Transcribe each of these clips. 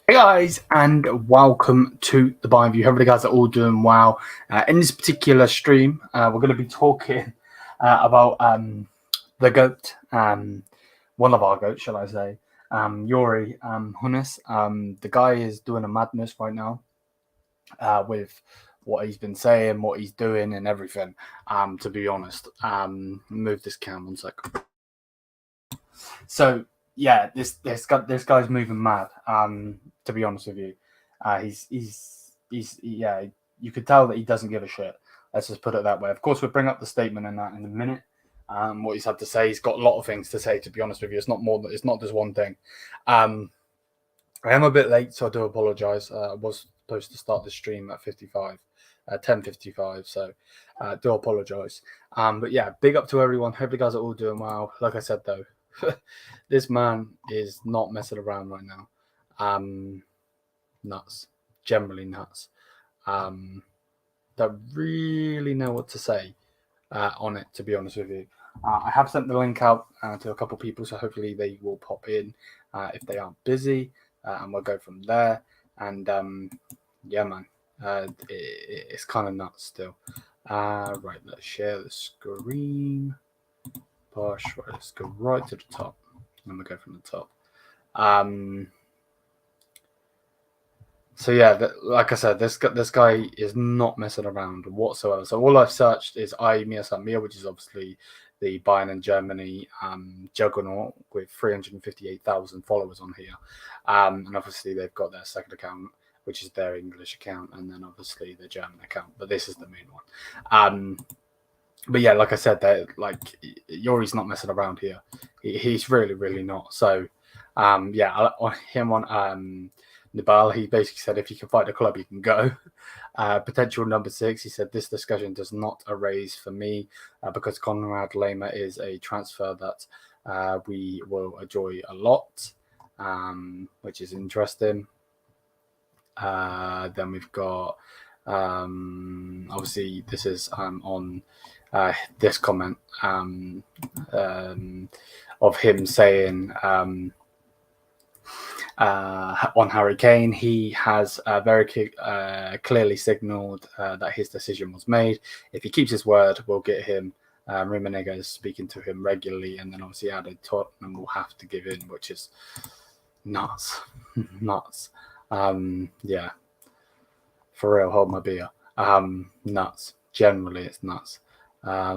Hey guys, and welcome to the Bayern View. Hopefully, you guys are all doing well. In this particular stream, we're going to be talking about the GOAT, one of our GOATs, shall I say, Uli Hoeneß. The guy is doing a madness right now with what he's been saying, what he's doing, and everything. To be honest, move this cam 1 sec. So yeah, this guy's moving mad. To be honest with you, he's yeah. You could tell that he doesn't give a shit. Let's just put it that way. Of course, we'll bring up the statement in a minute. What he's had to say. He's got a lot of things to say. To be honest with you, it's not just one thing. I am a bit late, so I do apologise. I was supposed to start the stream at 10:55, so I do apologise. But yeah, big up to everyone. Hope you guys are all doing well. Like I said though, this man is not messing around right now. Nuts, generally nuts. Don't really know what to say on it, to be honest with you. I have sent the link out to a couple people, so hopefully they will pop in if they aren't busy, and we'll go from there. And yeah, man, it's kind of nuts still. Right, let's share the screen. Push, right, let's go right to the top. And we'll go from the top. So yeah, like I said, this guy is not messing around whatsoever. So all I've searched is Samir, which is obviously the Bayern and Germany juggernaut with 358,000 followers on here. And obviously they've got their second account, which is their English account, and then obviously the German account. But this is the main one. But yeah, like I said, like Yuri's not messing around here. He's really, really not. So yeah, him on Nibal, he basically said if you can fight the club, you can go. Potential number 6, he said this discussion does not arise for me because Konrad Laimer is a transfer that we will enjoy a lot, which is interesting. Then we've got obviously this is on this comment of him saying on Harry Kane, he has very clearly signalled that his decision was made. If he keeps his word, we'll get him. Rummenigge is speaking to him regularly, and then obviously added Tottenham will have to give in, which is nuts. Nuts. Yeah, for real, hold my beer. Nuts. Generally, it's nuts. Not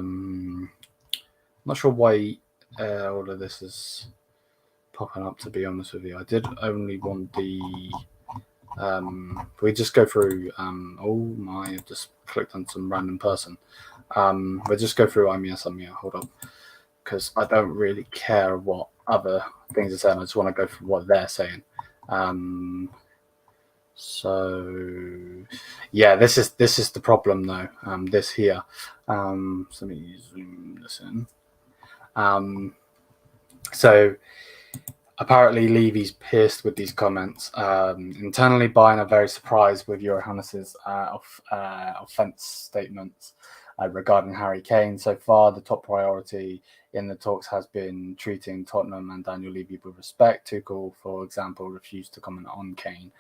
sure why all of this is popping up, to be honest with you. I did only want the we just go through oh my, I've just clicked on some random person. We'll just go through Samir, hold up, because I don't really care what other things are saying. I just want to go through what they're saying. So yeah, this is the problem though. This here. So let me zoom this in. So apparently Levy's pissed with these comments. Internally, Bayern are very surprised with Uli Hoeneß's offence statements regarding Harry Kane. So far, the top priority in the talks has been treating Tottenham and Daniel Levy with respect. Tuchel, for example, refused to comment on Kane.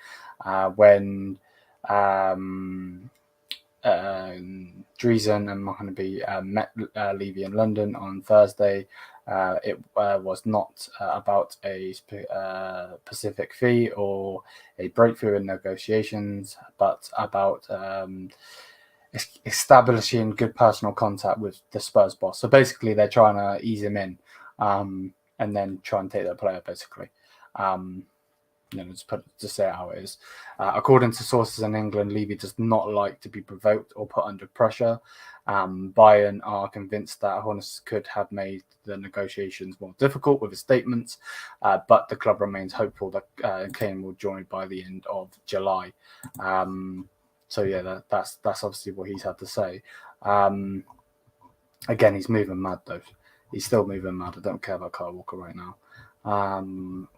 When Driesen and Mohamed met Levy in London on Thursday, it was not about a specific fee or a breakthrough in negotiations, but about establishing good personal contact with the Spurs boss. So basically, they're trying to ease him in and then try and take their player, basically. Just say it how it is. According to sources in England, Levy does not like to be provoked or put under pressure. Bayern are convinced that Hoeneß could have made the negotiations more difficult with his statements, but the club remains hopeful that Kane will join by the end of July. So yeah, that's obviously what he's had to say. Again, he's moving mad though. He's still moving mad. I don't care about Kyle Walker right now.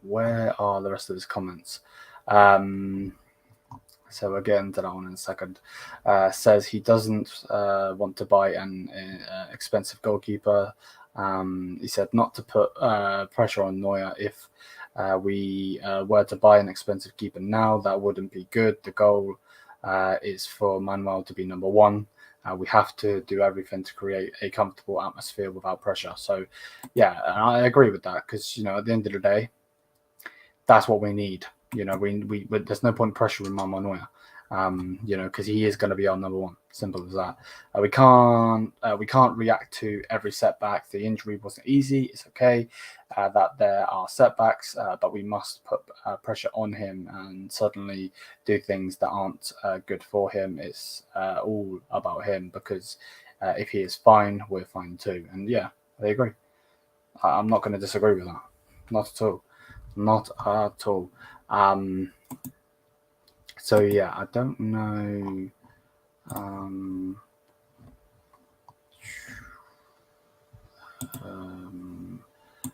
Where are the rest of his comments? So again, to that one in a second. Says he doesn't want to buy an expensive goalkeeper. He said not to put pressure on Neuer if we were to buy an expensive keeper now, that wouldn't be good. The goal is for Manuel to be number one. We have to do everything to create a comfortable atmosphere without pressure. So, yeah, and I agree with that because, at the end of the day, that's what we need. We there's no point pressuring Manuel, because he is going to be our number one. Simple as that. We can't react to every setback. The injury wasn't easy. It's okay that there are setbacks, but we must put pressure on him and suddenly do things that aren't good for him. It's all about him because if he is fine, we're fine too. And yeah, I agree. I'm not going to disagree with that. Not at all. Not at all. So yeah, I don't know.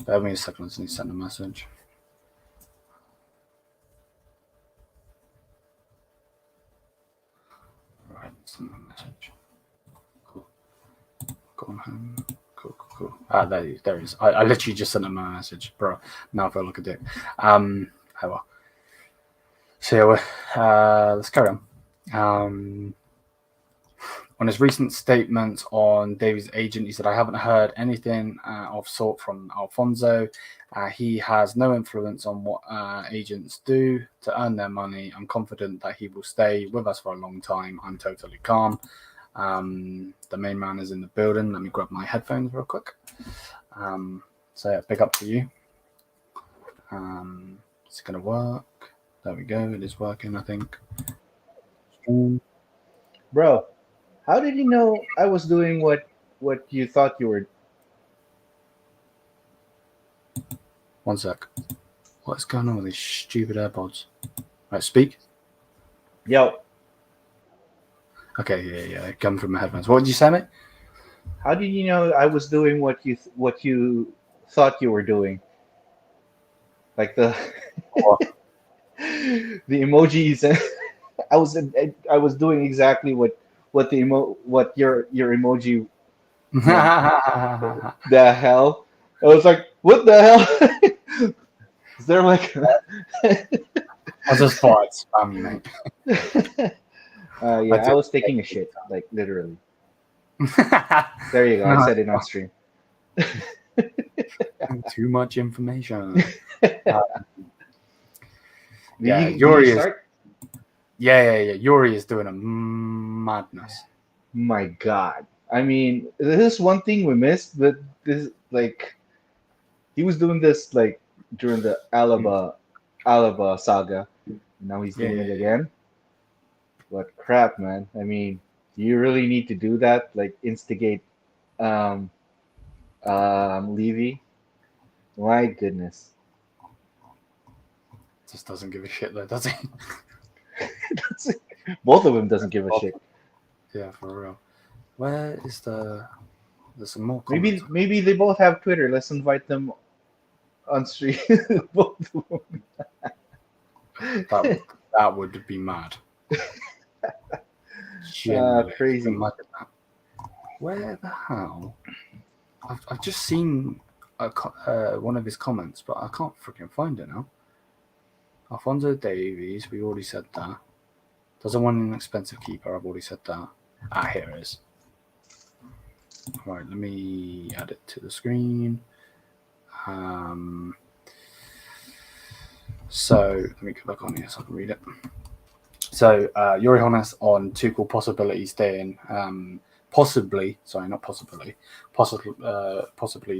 Bear with me a second. I just need to send a message. Right, send a message. Cool. Going home. Cool. There it is. I literally just sent him a message, bro. Now I feel like a dick. Oh well. So let's carry on. On his recent statement on Davies' agent, he said, "I haven't heard anything of sort from Alfonso. He has no influence on what agents do to earn their money. I'm confident that he will stay with us for a long time. I'm totally calm." The main man is in the building. Let me grab my headphones real quick. So yeah, big up to you. It's going to work. There we go. It is working, I think. Bro, how did you know I was doing what you thought you were? One sec. What's going on with these stupid AirPods? Right, speak. Yo. Okay, yeah. Come from my headphones. What did you say, mate? How did you know I was doing what you thought you were doing? Like the the emojis. I was doing exactly what your emoji. The hell! I was like, what the hell? Is there like? I just thought I'd spam you, mate. Yeah, I was taking a shit, like literally. There you go. I said it on stream. Too much information. Yeah, Yuri is. Yeah. Yuri is doing a madness. My God. I mean, this is one thing we missed, but this like he was doing this like during the Alaba saga. Now he's doing it again. What crap, man. I mean, do you really need to do that? Like instigate Levy? My goodness. Just doesn't give a shit though, does he? Both of them doesn't give a shit. Yeah, for real. Where is there's some more comments. Maybe they both have Twitter. Let's invite them on stream. Both of them. That would be mad. Crazy. Where the hell? I've just seen one of his comments, but I can't freaking find it now. Alfonso Davies, we already said that. Doesn't want an expensive keeper, I've already said that. Here it is. All right, let me add it to the screen. So let me go back on here so I can read it. So Uli Hoeneß on Tuchel possibly staying, possibly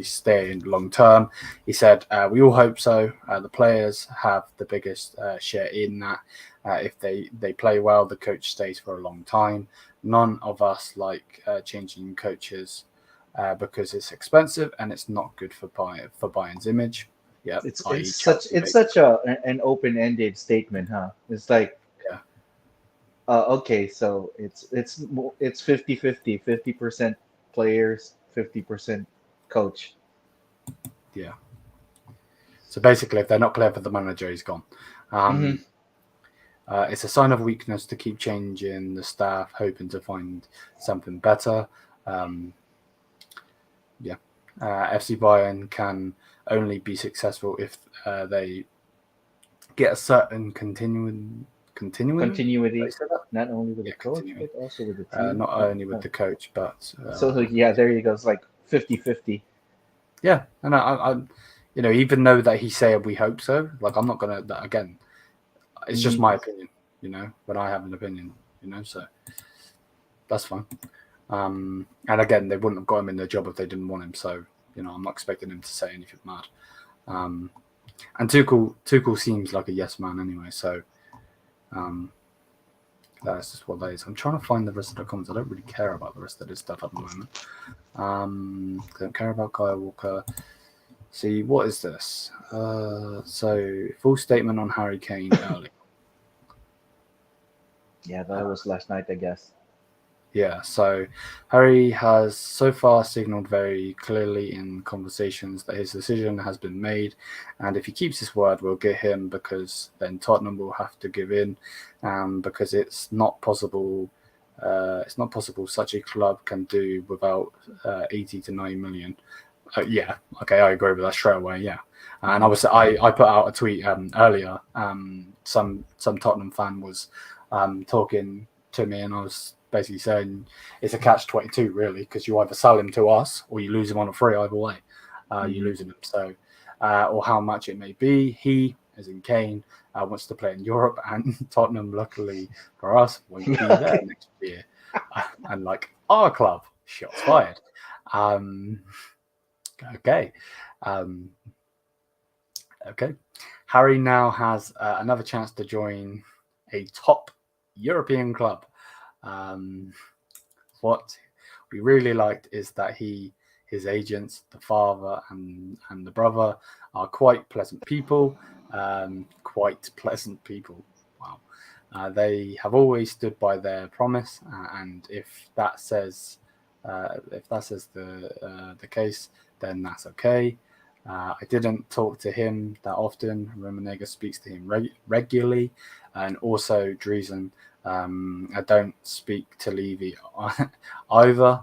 staying long term. He said, "We all hope so. The players have the biggest share in that. If they play well, the coach stays for a long time. None of us like changing coaches because it's expensive and it's not good for Bayern's image." Yeah, it's such an open-ended statement, huh? It's like, okay, so it's 50-50, 50% players, 50% coach. Yeah. So basically, if they're not playing for the manager, he's gone. It's a sign of weakness to keep changing the staff, hoping to find something better. FC Bayern can only be successful if they get a certain continuity, not only with the coach, continuity. but also with the team. Not only with the coach, but So yeah, there you go. It's like 50-50. Yeah, and I even though that he said we hope so, like I'm not gonna. That, again, it's just my opinion. When I have an opinion, so that's fine. And again, they wouldn't have got him in the job if they didn't want him. So I'm not expecting him to say anything mad. And Tuchel seems like a yes man anyway. So that's just what that is. I'm trying to find the rest of the comments. I don't really care about the rest of this stuff at the moment. Don't care about Kyle Walker. See, what is this? So full statement on Harry Kane early. Yeah, that was last night, I guess. Yeah, so Harry has so far signalled very clearly in conversations that his decision has been made, and if he keeps his word, we'll get him, because then Tottenham will have to give in, because it's not possible. It's not possible such a club can do without 80 to 90 million. Yeah, okay, I agree with that straight away. Yeah, and I put out a tweet earlier. Some Tottenham fan was talking to me, and I was basically saying it's a catch-22 really, because you either sell him to us or you lose him on a free. Either way, you're losing him. So, or how much it may be, he, as in Kane, wants to play in Europe, and Tottenham, luckily for us, won't be there next year. And like our club, shots fired. Okay. Okay. Harry now has another chance to join a top European club. What we really liked is that his agents, the father and the brother, are quite pleasant people. Quite pleasant people. Wow. They have always stood by their promise, and if that says the case, then that's okay. I didn't talk to him that often. Rummenigge speaks to him regularly, and also Driesen. I don't speak to Levy either.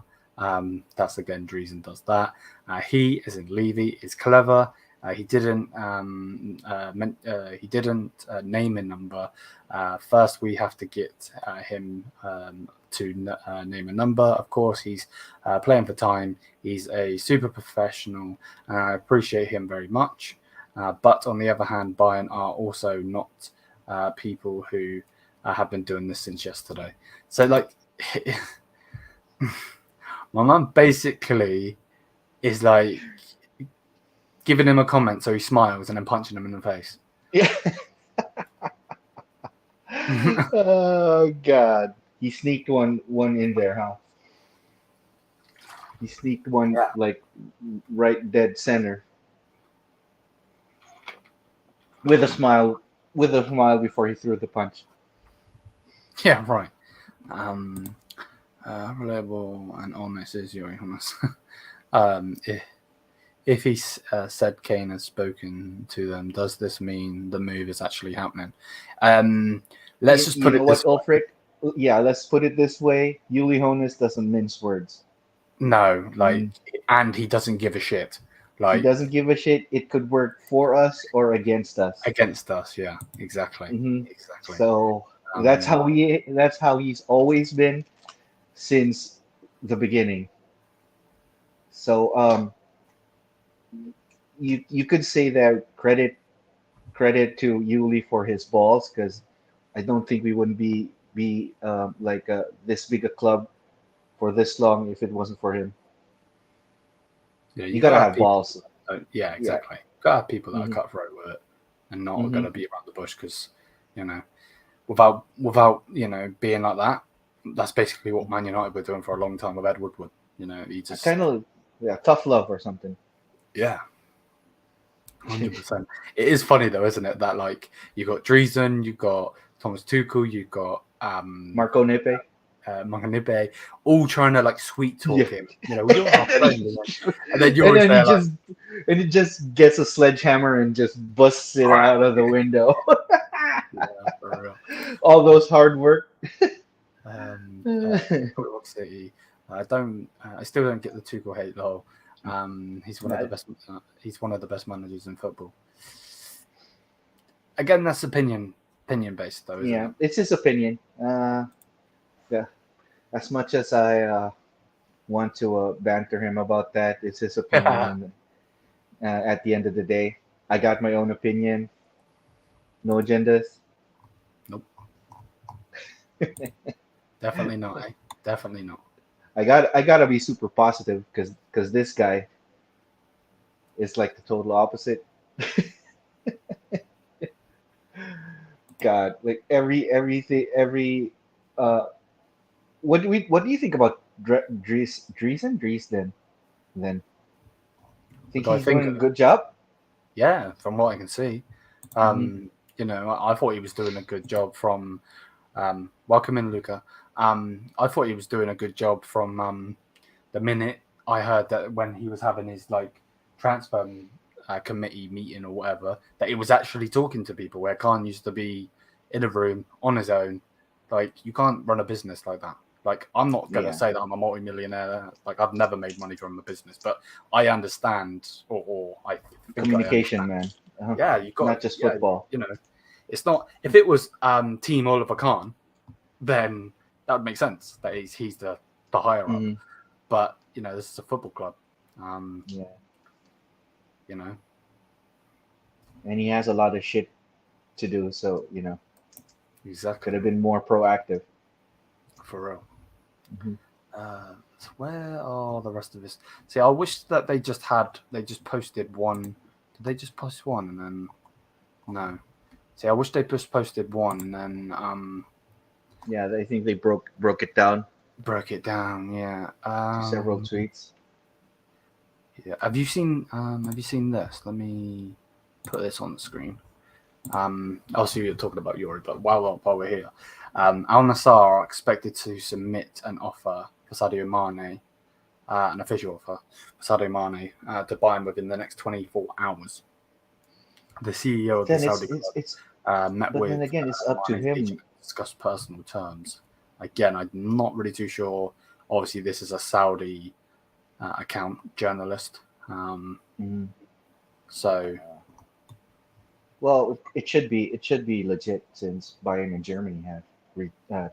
That's again, Driesen does that. He, as in Levy, is clever. He didn't name a number. First, we have to get him to name a number. Of course, he's playing for time. He's a super professional, and I appreciate him very much. But on the other hand, Bayern are also not people who have been doing this since yesterday. So, like, my mum basically is like giving him a comment so he smiles and then punching him in the face. Yeah. Oh God, he sneaked one in there, huh? He sneaked one like right dead center with a smile before he threw the punch. Yeah, right. Reliable and honest is Uli Hoeneß. If he said Kane has spoken to them, does this mean the move is actually happening? Let's just put it this way. Ulfric? Yeah, let's put it this way. Uli Hoeneß doesn't mince words. No, and he doesn't give a shit. Like, he doesn't give a shit. It could work for us or against us. Against us, yeah, exactly. Mm-hmm. Exactly. So that's how he's always been since the beginning. So you could say that credit to Uli for his balls, because I don't think we wouldn't be this big a club for this long if it wasn't for him. Yeah, you gotta have balls. Yeah, exactly. Yeah. Gotta have people that are cutthroat with it and not gonna be around the bush, because without being like that, that's basically what Man United were doing for a long time with Ed Woodward. He just kind of tough love or something. Yeah. 100%. It is funny though, isn't it? That like you got Driesen, you got Thomas Tuchel, you got Marco Nepe, all trying to like sweet talk him. You're our friend, and then he just gets a sledgehammer and just busts it out of the window. Yeah, for real. All those hard work. City. I still don't get the Tuchel hate though. He's one of the best. He's one of the best managers in football. again, that's opinion based though, isn't Yeah, it's his opinion. Yeah, as much as I want to banter him about that, it's his opinion, it? and at the end of the day, I got my own opinion. No agendas. Nope, definitely not. Definitely not. I gotta be super positive because this guy is like the total opposite. God, like every uh, what do you think about Dresden? Then What think do I he's think doing a of? good job? Yeah, from what I can see, Hmm. I thought he was doing a good job from. Welcome in, Luca. I thought he was doing a good job from the minute I heard that when he was having his like transfer committee meeting or whatever, that he was actually talking to people. Where Khan used to be in a room on his own. Like you can't run a business like that. Like I'm not gonna Yeah, say that I'm a multimillionaire. Like I've never made money from a business, but I understand, or I think I communication, understand. man. Yeah, you got Not just yeah, football. it's not if it was Team Oliver Kahn, then that would make sense that he's the higher up. Hmm. But this is a football club. Um, Yeah, you know, and he has a lot of shit to do, so could exactly have been more proactive. for real. Hmm. So where are the rest of this? See, I wish that they just posted one. Did they just post one and then no? See, I wish they just posted one and then Yeah, I think they broke it down broke it down. Yeah. to several tweets. Yeah. Have you seen this? Let me put this on the screen. Also, you're talking about Yuri, but while we're here, Al Nassr are expected to submit an offer for Sadio Mane, an official offer for Sadio Mane to Bayern within the next 24 hours. The CEO But of the then Saudi club met but then with again, it's up to Mane's him. agent to discuss personal terms. Again, I'm not really too sure. Obviously, this is a Saudi account journalist, Mhm. so Well, it should be legit since Bayern and Germany have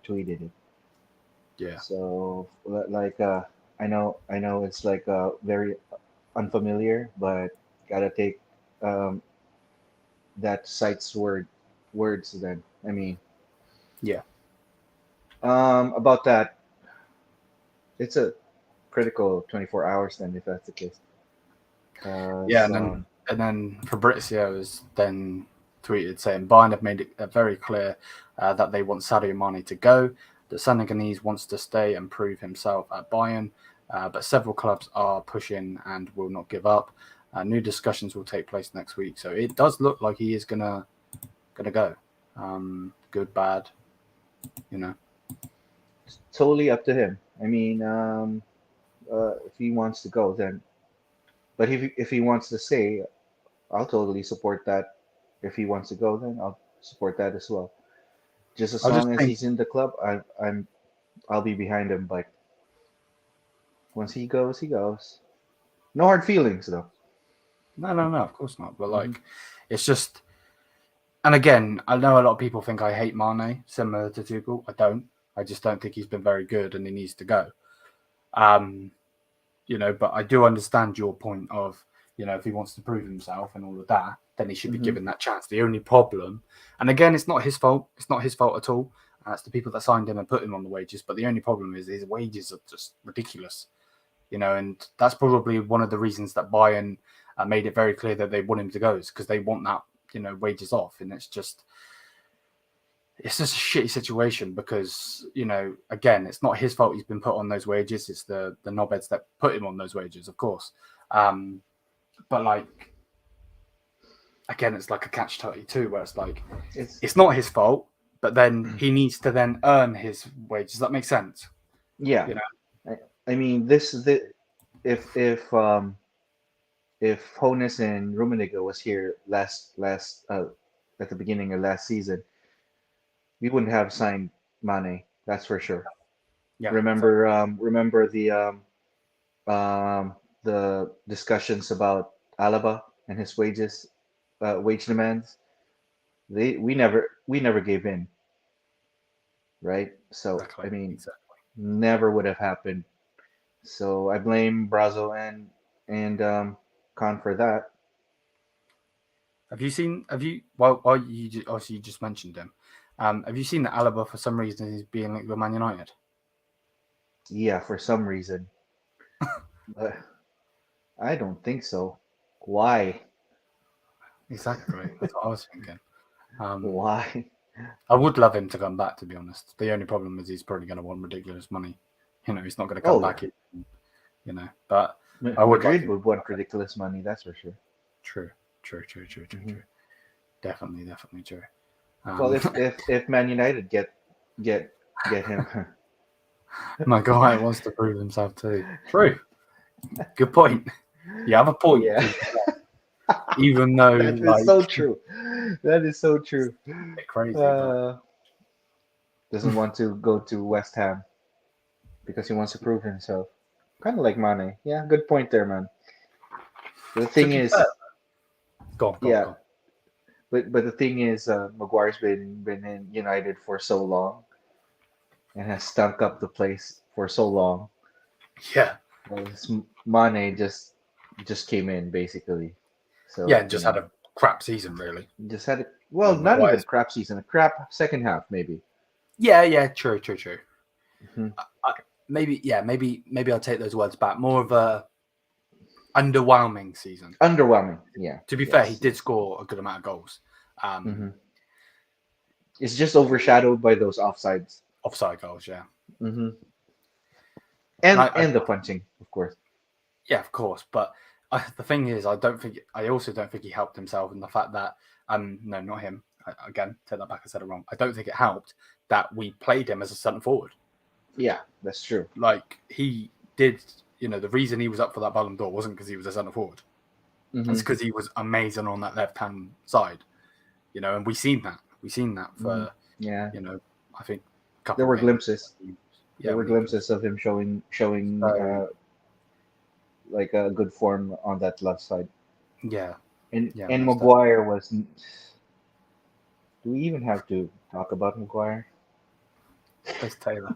tweeted it. yeah. So like I know it's like very unfamiliar, but gotta take um, that site's words then. I mean, Yeah, about that, it's a critical 24 hours then if that's the case. yeah, Cause and then Fabrizio has then tweeted saying Bayern have made it very clear that they want Sadio Mane to go. The Senegalese wants to stay and prove himself at Bayern, but several clubs are pushing and will not give up. New discussions will take place next week, so it does look like he is gonna go. Good, bad, you know. totally up to him. I mean, if he wants to go, then. But if he wants to stay, I'll totally support that. If he wants to go, then I'll support that as well. Just as I just long as think he's in the club, I'll be behind him. But once he goes, he goes. No hard feelings though. no, of course not. But Hmm. like, it's just. And again, I know a lot of people think I hate Mane, similar to Tuchel. I don't. I just don't think he's been very good, and he needs to go. Um, but I do understand your point of, if he wants to prove himself and all of that, then he should be Hmm. given that chance. The only problem, and again, it's not his fault. It's not his fault at all. It's the people that signed him and put him on the wages. But the only problem is his wages are just ridiculous. And that's probably one of the reasons that Bayern made it very clear that they want him to go, is because they want that, wages off. And it's just a shitty situation because, again, it's not his fault he's been put on those wages. It's the knobheads that put him on those wages, of course. Um, but like, again, it's like a catch-22 where it's like, It's it's not his fault, but then he needs to then earn his wages. Does that make sense? yeah. You know? I mean, this is the if Hoeneß and Rummenigge was here last at the beginning of last season, we wouldn't have signed Mane. That's for sure. Yeah. Remember the discussions about Alaba and his wage demands. we never gave in, right? So Exactly. I mean, Exactly. never would have happened. So I blame Brazil and Khan for that. Have you seen? Have you? Well, obviously you just mentioned him. Have you seen that Alaba for some reason is being linked with Man United? Yeah, for some reason, but I don't think so. Why? Exactly. That's what I was thinking. Um, Why? I would love him to come back. To be honest, the only problem is he's probably going to want ridiculous money. He's not going to come Oh yeah, back. But I would like Madrid him. would want ridiculous money. That's for sure. True. Hmm. Definitely true. Well, Um, if Man United get get him, my guy wants to prove himself too. True. Good point. You have a point. yeah, Even though, that is like, so true. That is so true. a bit crazy, but Uh, doesn't want to go to West Ham because he wants to prove himself. Kind of like Mane. Yeah, good point there, man. The to thing be fair, is, go on, go on, yeah, go on. but the thing is, Maguire's been in United for so long and has stunk up the place for so long. Yeah, Whereas Mane just came in basically. yeah, So, and just had a crap season, really. just had a You well, know, not even Maguire's. crap season, a crap second half maybe. Yeah, true. Hmm. Maybe I'll take those words back. More of a underwhelming season. Underwhelming. Yeah. To be fair, he Yes. did Yes. score a good amount of goals. Hmm. It's just overshadowed by those offsides. Offside goals, yeah. Hmm. And And the punching, of course. yeah, of course. But the thing is, I also don't think he helped himself in the fact that, no, not him. Again, take that back. I said it wrong. I don't think it helped that we played him as a centre forward. Yeah, that's true. Like he did, the reason he was up for that Ballon d'Or wasn't because he was a centre forward. It's Hmm. because he was amazing on that left hand side. And we seen that. We seen that Hmm. for Yeah, I think a there couple of were games. glimpses. There Yeah, were when he glimpses of him showing so like a good form on that left side. yeah, And most definitely. Maguire was. Do we even have to talk about Maguire? Chris Taylor.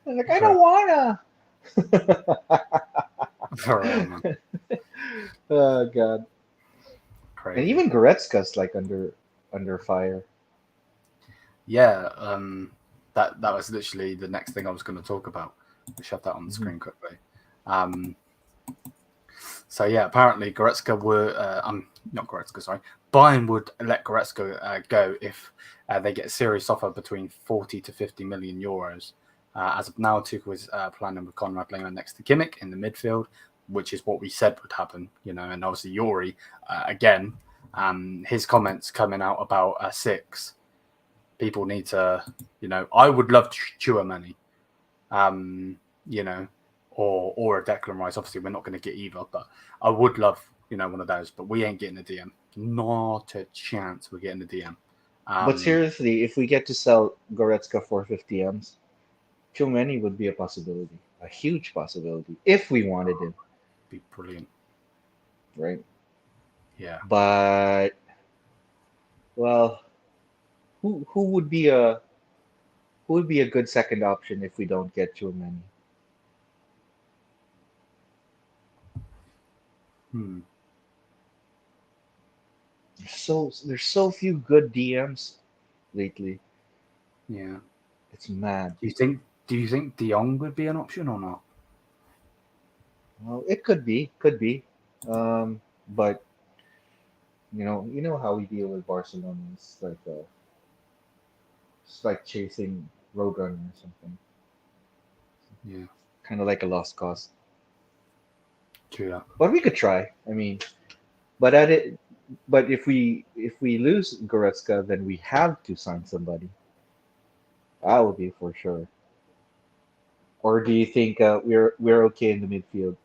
Like I don't For, wanna. for real, man. Oh God! And Crazy. even Goretzka's like under fire. Yeah, that was literally the next thing I was going to talk about. I'll shove that on the Hmm. screen quickly. Um, so yeah, apparently Goretzka were not Goretzka, sorry. Bayern would let Goretzka go if they get a serious offer between 40 to 50 million euros. As of now, Tuchel is planning with Konrad Lehmann next to Kimmich in the midfield, which is what we said would happen. And obviously Yuri again, his comments coming out about a six. People need to, I would love Chouamani, you know, or a Declan Rice. Obviously, we're not going to get either, but I would love, one of those. But we ain't getting a DM. Not a chance. We're getting a DM. But seriously, if we get to sell Goretzka for 50 M's, Tchouameni would be a possibility, a huge possibility, if we wanted him, Be brilliant. right? Yeah. But well, who would be a good second option if we don't get Tchouameni? Hmm. There's so few good DMs lately. Yeah. It's mad. Do you think? Do you think De Jong would be an option or not? Well, it could be. But you know how we deal with Barcelona. It's like chasing Roadrunner or something. Yeah. Kind of like a lost cause. True that. But we could try. I mean, but at it, but if we lose Goretzka, then we have to sign somebody. That would be for sure. Or do you think we're okay in the midfield?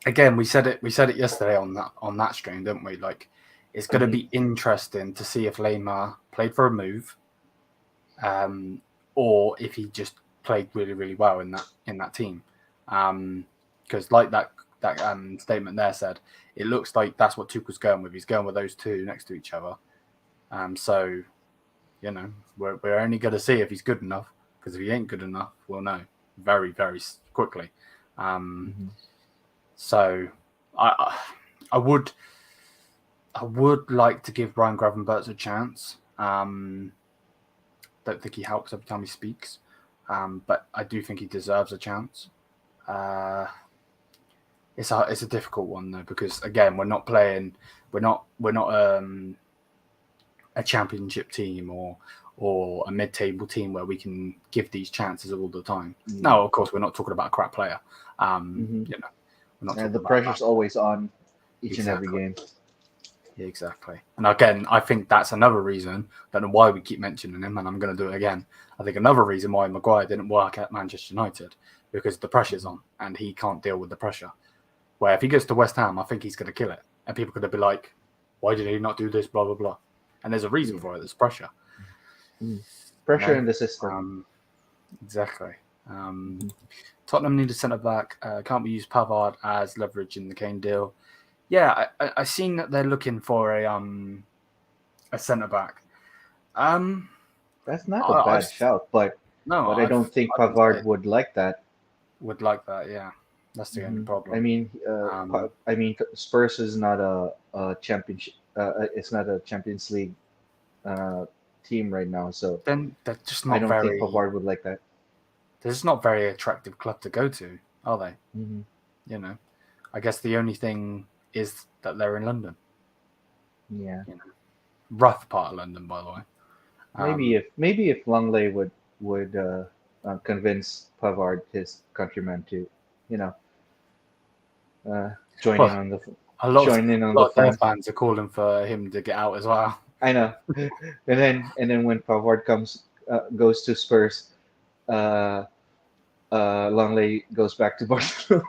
Again, we said it. We said it yesterday on that stream, didn't we? Like, it's going to Hmm. be interesting to see if Lamar played for a move, or if he just played really, really well in that team. Because like statement there said, it looks like that's what Tuchel's going with. He's going with those two next to each other. So, we're only going to see if he's good enough, because if he ain't good enough, we'll know very, very quickly. So, I would like to give Brian Gravenberch a chance. Don't think he helps every time he speaks, but I do think he deserves a chance. It's a difficult one though, because again, we're not a championship team or a mid-table team where we can give these chances all the time. No, of course, we're not talking about a crap player. We're not. And the pressure's always on each and every game. Yeah, exactly. And again, I think that's another reason. Don't know why we keep mentioning him, and I'm going to do it again. I think another reason why Maguire didn't work at Manchester United, because the pressure's on and he can't deal with the pressure. Where if he goes to West Ham, I think he's going to kill it, and people are going to be like, "Why did he not do this?" Blah blah blah. And there's a reason for it. There's pressure. Pressure in the system. Exactly. Tottenham need a centre back. Can't we use Pavard as leverage in the Kane deal? Yeah, I seen that they're looking for a centre back. That's not a bad shout, but I don't think Pavard would like that. Would like that, yeah. That's the only problem. I mean, Spurs is not a championship. It's not a Champions League team right now, so then they're just not I don't think Pavard would like that. They're just not very attractive club to go to, are they? I guess the only thing is that they're in London. Yeah. Rough part of London, by the way. Maybe if Langley would convince Pavard, his countryman, to join in on the a lot of their fans are calling for him to get out as well. I know. and then when Pavard goes to Spurs, Langley goes back to Barcelona.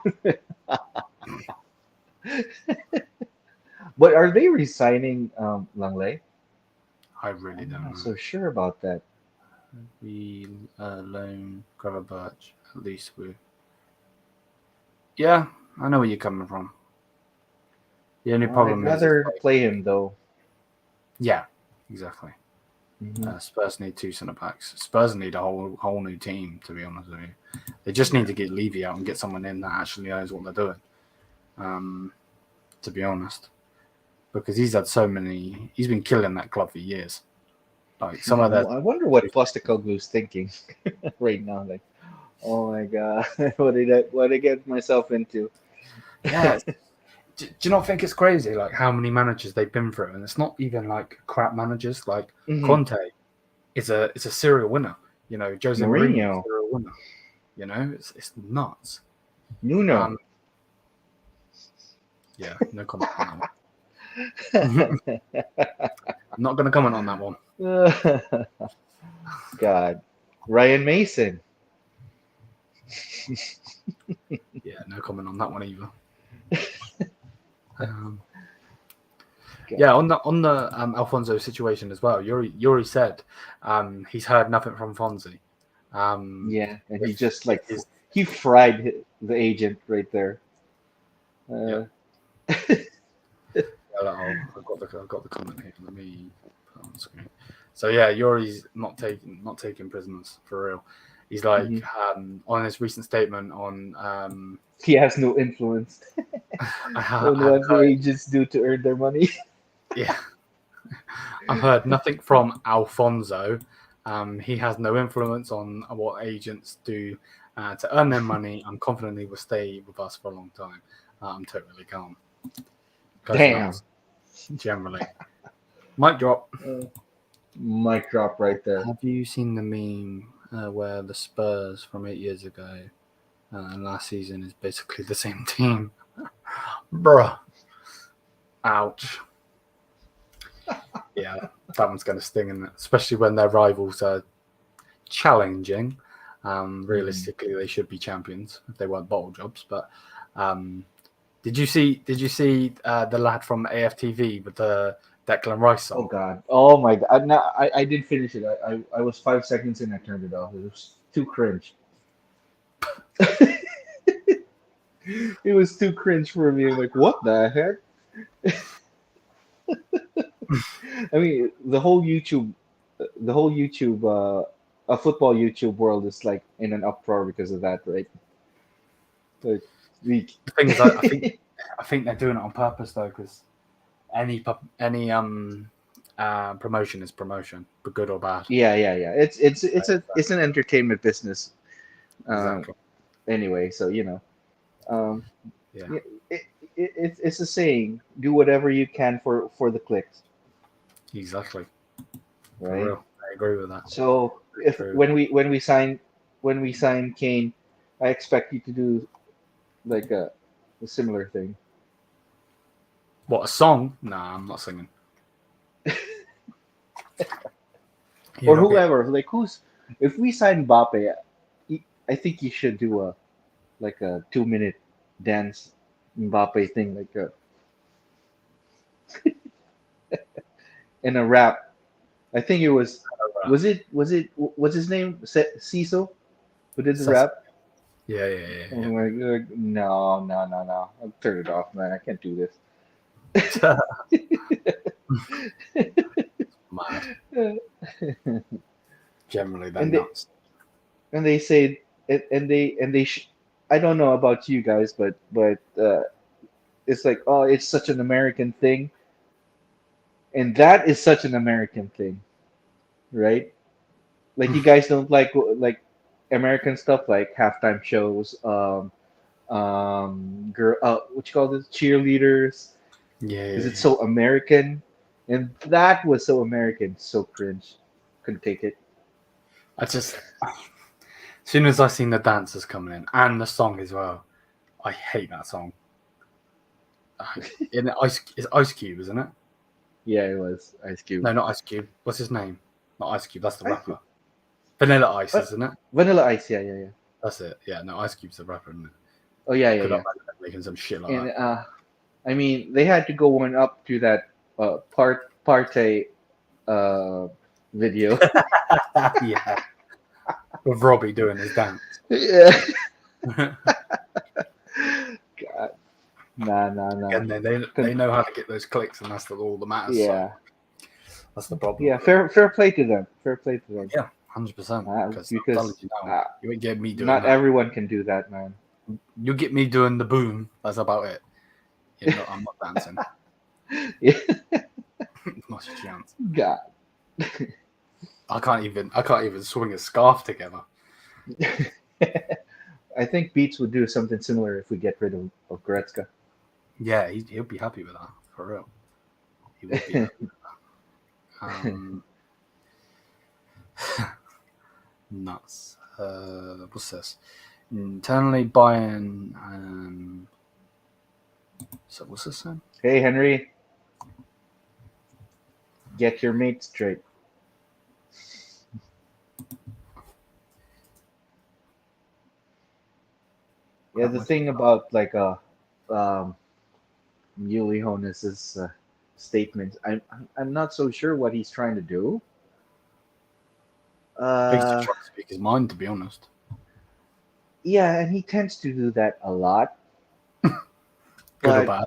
But are they resigning Langley? I really don't know. I'm not so sure about that. We loan Gravenberch, at least with. Yeah, I know where you're coming from. The only problem I'd rather play him though. Yeah, exactly. Spurs need two centre backs. Spurs need a whole new team, to be honest with you. They just need to get Levy out and get someone in that actually knows what they're doing. To be honest, because he's been killing that club for years. Like some of that. I wonder what Postecoglou's thinking right now. Like, oh my god, what did I get myself into? Yeah. Do you not think it's crazy, like how many managers they've been through, and it's not even like crap managers. Like Conte is a serial winner. Jose Mourinho is a serial winner. It's nuts. Nuno. Yeah, no comment on that one. I'm not going to comment on that one. God, Ryan Mason. Yeah, no comment on that one either. On the Alfonso situation as well. Yuri said he's heard nothing from Fonzie. And he just he fried the agent right there. I've got the comment here. Let me put it on screen. So yeah, Yuri's not taking prisoners for real. He's like on his recent statement on he has no influence on what the agents do to earn their money. Yeah, I've heard nothing from Alfonso. He has no influence on what agents do to earn their money. I'm confident he will stay with us for a long time. I'm totally calm. Damn. Generally, mic drop. Mic drop right there. Have you seen the meme where the Spurs from 8 years ago and last season is basically the same team? Bruh. Ouch. Yeah, that one's going to sting, isn't it? Especially when their rivals are challenging. Realistically, they should be champions if they weren't bottle jobs. But did you see the lad from AFTV with the Declan Rice song? Oh God! Oh my God! I did finish it. I was 5 seconds in. I turned it off. It was too cringe. It was too cringe for me. I'm like, what the heck? I mean, football YouTube world is like in an uproar because of that, right? Like, we, The thing is, I think they're doing it on purpose though, because any promotion is promotion, but good or bad. yeah. It's an entertainment business. Exactly. Anyway, so um, Yeah. yeah, it's a saying: do whatever you can for the clicks, Exactly. For right? real. I agree with that. So if True. when we sign Kane, I expect you to do like a similar thing. What, a song? Nah, I'm not singing. Or whoever, like if we sign Mbappe, I think you should do a 2-minute dance Mbappe thing, like in a rap. I think it what's his name? Cecil, who did the rap? Yeah. I'm like, no. I'll turn it off, man. I can't do this. Mad. Generally, they're and nuts. they say I don't know about you guys, but it's like, oh, it's such an American thing, and that is such an American thing, right? Like, you guys don't like American stuff, like halftime shows, girl, what you call this, cheerleaders, Yeah. because it's so American, and that was so American, so cringe, couldn't take it. I just, as soon as I seen the dancers coming in and the song as well, I hate that song. It's Ice Cube, isn't it? Yeah, it was Ice Cube. No, not Ice Cube. What's his name? Not Ice Cube. That's the Ice rapper. Cube. Vanilla Ice, What? isn't it? Vanilla Ice, yeah. That's it. Yeah, no, Ice Cube's the rapper, isn't it? Oh yeah. Could I imagine making some shit like And that? I mean, they had to go one up to that parte video. Yeah. With Robbie doing his dance. Yeah. God. Nah. And then they know how to get those clicks, and that's all that matters. Yeah. So that's the problem. Yeah. Fair play to them. Yeah, 100%. Because Because you ain't get me doing not that. everyone can do that, man. You get me doing the boom. That's about it. I'm not dancing. Yeah. Not a chance. God. I can't even swing a scarf together. I think Beats would do something similar if we get rid of Goretzka. Yeah, he'll be happy with that, for real. He would be happy with that. Nuts. What's this? Internally, Bayern. So what's this then? Hey, Henry. Get your mate straight. Yeah, the thing about like Uli Hoeneß's statements, I'm not so sure what he's trying to do. He's just trying to speak his mind, to be honest. Yeah, and he tends to do that a lot. Good or bad?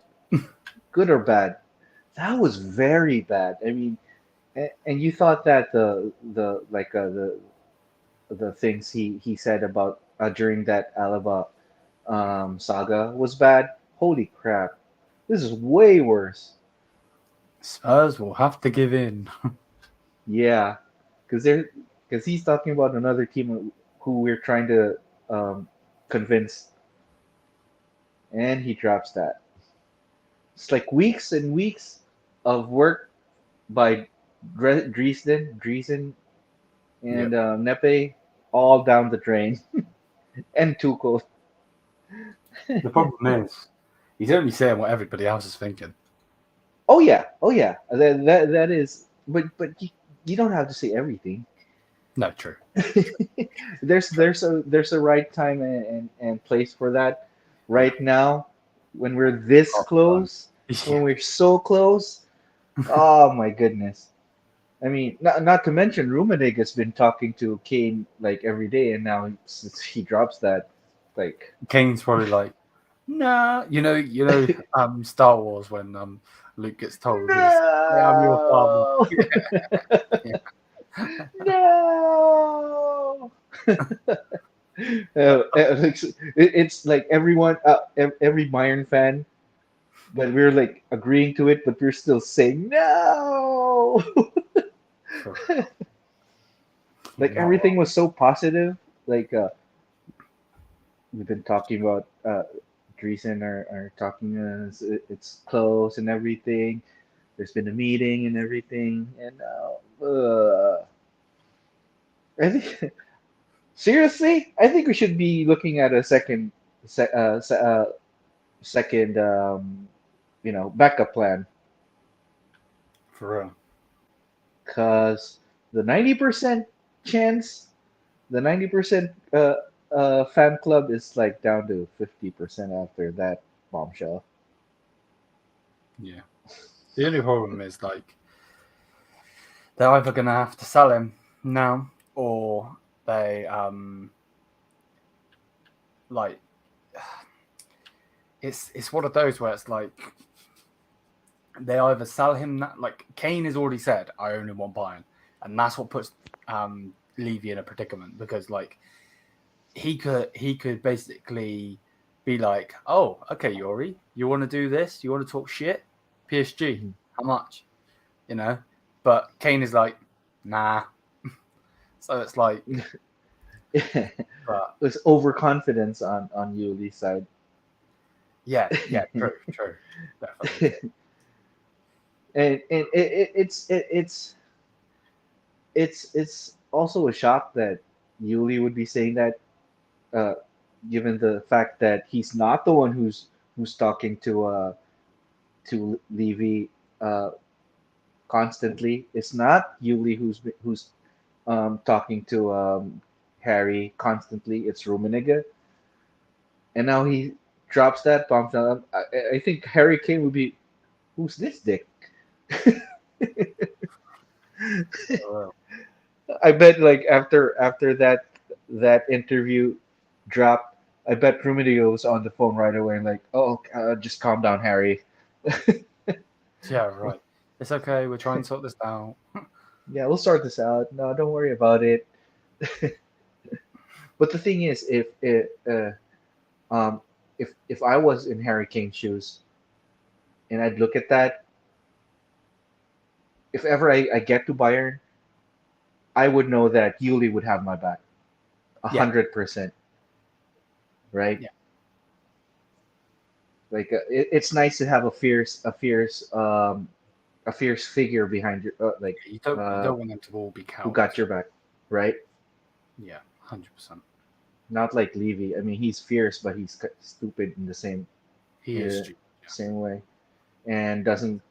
Good or bad? That was very bad. I mean, and you thought that the things he said about during that Alaba saga was bad. Holy crap! This is way worse. Spurs will have to give in. Yeah, because he's talking about another team who we're trying to convince, and he drops that. It's like weeks and weeks of work by Driesen and Nepe, all down the drain, and Tuchel. The problem is, he's only saying what everybody else is thinking. Oh yeah. That is, but you don't have to say everything. No, true. There's a right time and place for that. Right now, when we're this close, when we're so close, oh my goodness. I mean, not to mention Rummenigge has been talking to Kane like every day, and now he drops that. Like, Kane's probably like, Nah, Star Wars when Luke gets told, "I am your father." No. No. It's like everyone, every Bayern fan, but we're like agreeing to it, but we're still saying no. Like Not everything wrong. was so positive. Like we've been talking about Dreesen are talking it's close and everything. There's been a meeting and everything, and now I think seriously, I think we should be looking at a se- uh, se- uh, second, backup plan, For real. because the 90% chance, the 90% fan club is like down to 50% after that bombshell. Yeah. The only problem is like they're either gonna have to sell him now, or they like it's one of those where it's like they either sell him that, like Kane has already said, I only want Bayern, and that's what puts Levy in a predicament, because like he could basically be like, oh, okay, Yuri, you want to do this? You want to talk shit? PSG, Mhm. how much? But Kane is like, nah. So it's like, but There's overconfidence on Yuli's side. yeah, true, definitely. And it's also a shock that Yuli would be saying that, uh, given the fact that he's not the one who's talking to Levy uh, constantly. It's not Yuli who's talking to Harry constantly. It's Rummenigge, and now he drops that bombshell. I think Harry Kane would be, who's this dick? For I bet like after that interview dropped, I bet Rummenigge was on the phone right away and like, oh, just calm down, Harry. Yeah, right. It's okay. We're trying to sort this out. Yeah, we'll sort this out. No, don't worry about it. But the thing is, um, if I was in Harry Kane's shoes and I'd look at that, if ever I get to Bayern, I would know that Yuli would have my back, Yeah, 100%, right? yeah, Like it's nice to have a fierce figure behind your, yeah. You uh, don't want them to all be who got cowards. your back, right? Yeah, 100%. Not like Levy. I mean, he's fierce, but he's stupid in the He is stupid. same way, and doesn't,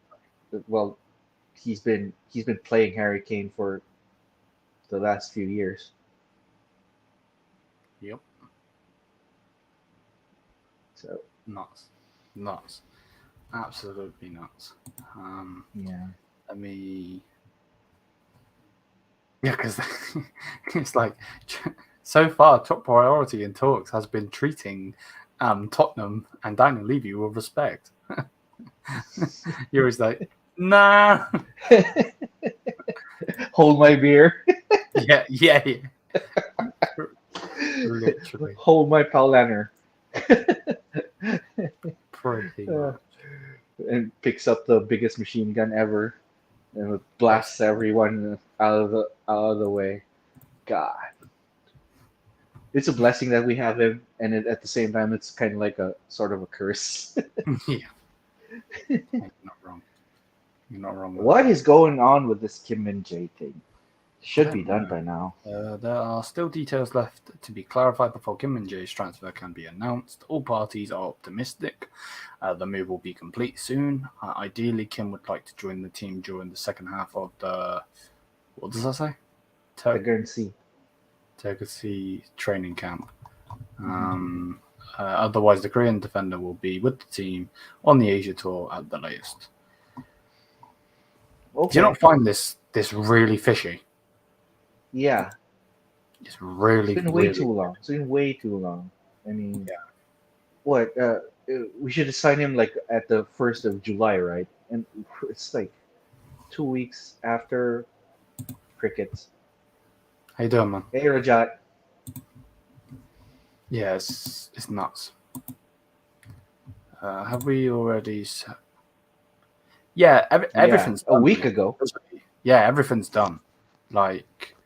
well. He's been playing Harry Kane for the last few years. Yep, So nuts, nuts, absolutely nuts. yeah, Let me, yeah, because it's like so far top priority in talks has been treating Tottenham and Daniel Levy with respect. You're always like, nah. hold my beer, Yeah. Literally, hold my Paulaner, pretty uh, much. and picks up the biggest machine gun ever and blasts Basically, everyone out of the way. God, it's a blessing that we have him, and at the same time, it's kind of like a sort of a curse. yeah, you're not wrong. You're not wrong with What that. is going on with this Kim Min Jae thing? I Should be don't done know. by now. There are still details left to be clarified before Kim Min-jae's transfer can be announced. All parties are optimistic. The move will be complete soon. Ideally, Kim would like to join the team during the second half of the, what does that say? The Guernsey. Turkey training camp. Mhm. Otherwise, the Korean defender will be with the team on the Asia tour at the latest. Do you Okay. not find this really fishy? Yeah. It's It's really, been way really too long. It's been way too long. I mean, yeah. what? we should assign him like at the 1st of July, right? And it's like 2 weeks after cricket. How you doing, man? Hey, Rajat. Yeah, it's nuts. Have we already? Yeah, everything's a done, week man. ago. Yeah, everything's done. Like,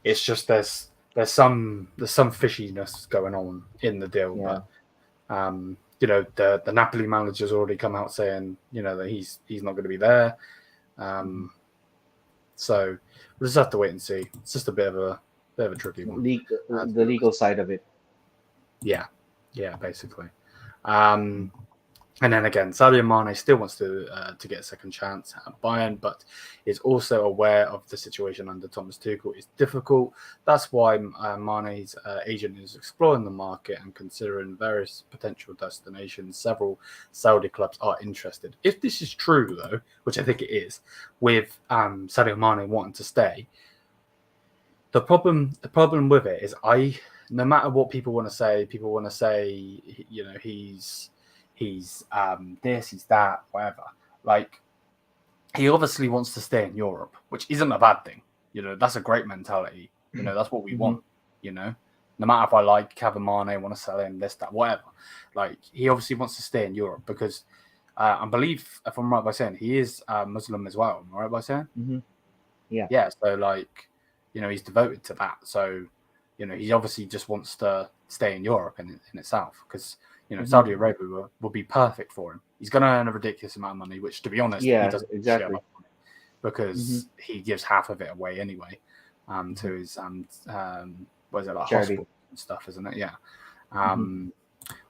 it's just there's some fishiness going on in the deal, Yeah. but you know, the Napoli manager's already come out saying, you know, that he's not going to be there. So we'll just have to wait and see. It's just a bit of a tricky one. The legal side of it. Yeah, basically. And then again, Sadio Mané still wants to get a second chance at Bayern, but is also aware of the situation under Thomas Tuchel is difficult. That's why Mané's agent is exploring the market and considering various potential destinations. Several Saudi clubs are interested. If this is true, though, which I think it is, with Sadio Mané wanting to stay, the problem with it is no matter what people want to say, you know, he's this, he's that, whatever. Like, he obviously wants to stay in Europe, which isn't a bad thing. You know, that's a great mentality. You know, that's what we want. You know, no matter if I like Kevin Mané, want to sell him, this, that, whatever. Like, he obviously wants to stay in Europe because I believe, if I'm right by saying, he is Muslim as well. Am I right by saying? Mm-hmm. Yeah. Yeah. So, like, you know, he's devoted to that. So, you know, he obviously just wants to stay in Europe in itself because, you know, Saudi Arabia will be perfect for him. He's going to earn a ridiculous amount of money, which, to be honest, he doesn't exactly share about money because he gives half of it away anyway to his what is it, like hospital and stuff, isn't it? Yeah.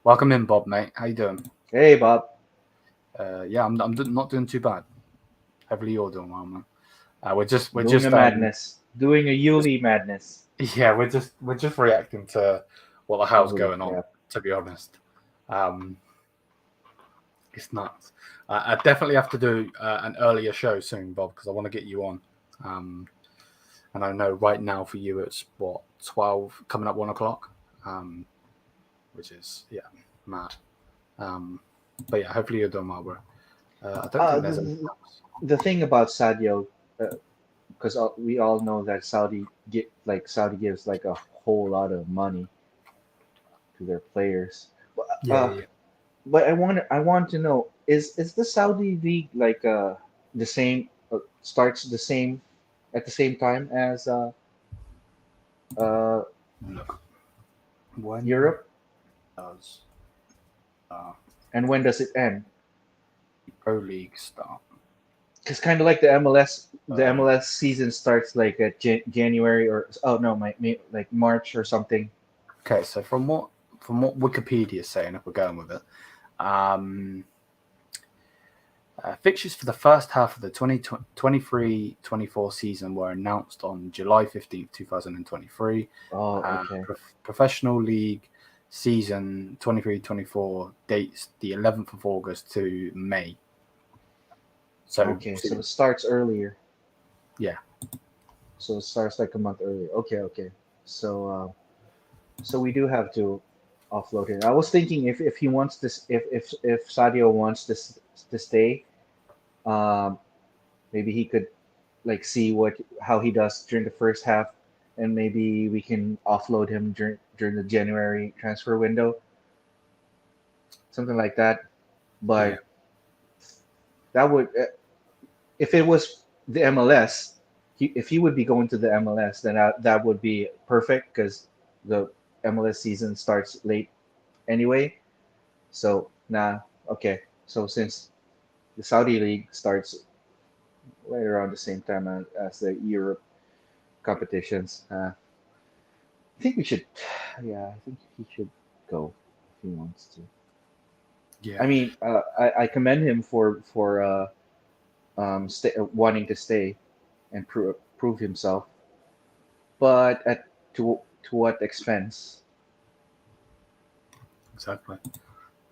Welcome in, Bob, mate. How you doing? Hey, Bob. Yeah, I'm not doing too bad. Hopefully, you're doing well, man. We're just doing a madness, doing a Uli madness. Yeah, we're just reacting to what the hell's going on. To be honest. It's nuts. I definitely have to do an earlier show soon, Bob, because I want to get you on. And I know right now for you it's 12, coming up 1 o'clock, which is mad. But yeah, hopefully you're doing well, bro. I don't think there's anything else. The thing about Sadio, because we all know that Saudi gives like a whole lot of money to their players. But I want to know, is the Saudi league like the same, starts the same at the same time as When Europe? Does and when does it end? Pro League start? Because kind of like the MLS, the MLS season starts like at January or like March or something. Okay, so from what Wikipedia is saying, if we're going with it, fixtures for the first half of the 2023-24 season were announced on July 15th, 2023. Oh, okay. Professional League season 23-24 dates the 11th of August to May. So so it starts earlier. Yeah. So it starts like a month earlier. Okay. So we do have to offload him. I was thinking if he wants this, if Sadio wants to stay, maybe he could like see how he does during the first half, and maybe we can offload him during the January transfer window, something like that. But that would, if it was the MLS, if he would be going to the MLS, then that would be perfect because the MLS season starts late anyway. So okay. So since the Saudi League starts right around the same time as the Europe competitions, I think we should. Yeah, I think he should go if he wants to. Yeah. I mean, I commend him for wanting to stay and prove himself, but to what expense? Exactly.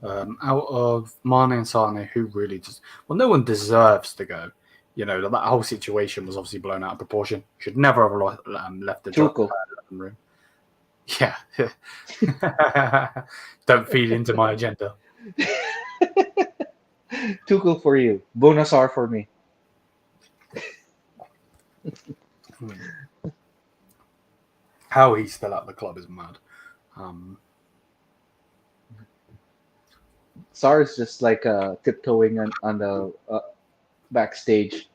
Out of Mane and Sane, who really no one deserves to go. You know, that whole situation was obviously blown out of proportion. Should never have left the room. Yeah. Don't feed into my agenda. Tuchel for you. Bonasar for me. How he's still at the club is mad. Sar is just like tiptoeing on the backstage,